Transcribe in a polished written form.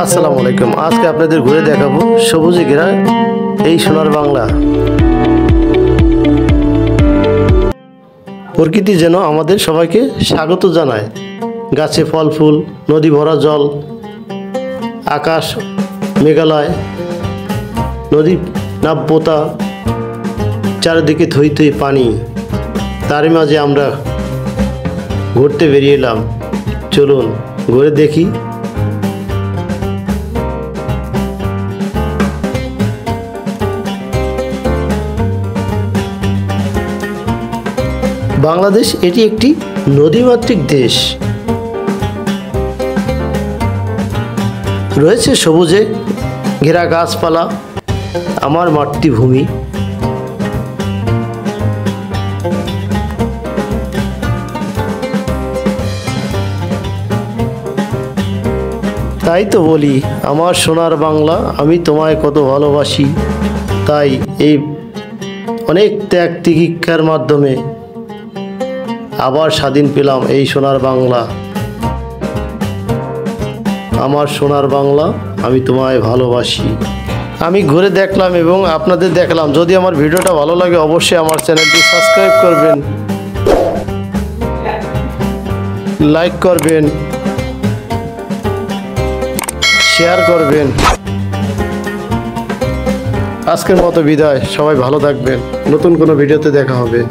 আসসালামু আলাইকুম। আজকে আপনাদের ঘুরে দেখাবো সবুজে ঘেরা এই সোনার বাংলা। প্রকৃতি যেন আমাদের সবাইকে স্বাগত জানায়। গাছে ফল ফুল, নদী ভরা জল, আকাশ মেঘালয়, নদী নাব্যতা, চারিদিকে থই থই পানি। তারই মাঝে আমরা ঘুরতে বেরিয়ে এলাম। চলুন ঘুরে দেখি। বাংলাদেশ এটি একটি নদীমাতৃক দেশ। রয়েছে সবুজে ঘেরা গাছপালা, আমার মাতৃভূমি। তাই তো বলি, আমার সোনার বাংলা, আমি তোমায় কত ভালোবাসি। তাই এই অনেক ত্যাগ তিতিক্ষার মাধ্যমে আবার স্বাধীন পেলাম এই সোনার বাংলা। আমার সোনার বাংলা, আমি তোমায় ভালোবাসি। আমি ঘুরে দেখলাম এবং আপনাদের দেখলাম। যদি আমার ভিডিওটা ভালো লাগে অবশ্যই আমার চ্যানেলটি সাবস্ক্রাইব করবেন, লাইক করবেন, শেয়ার করবেন। আজকের মতো বিদায়, সবাই ভালো থাকবেন। নতুন কোনো ভিডিওতে দেখা হবে।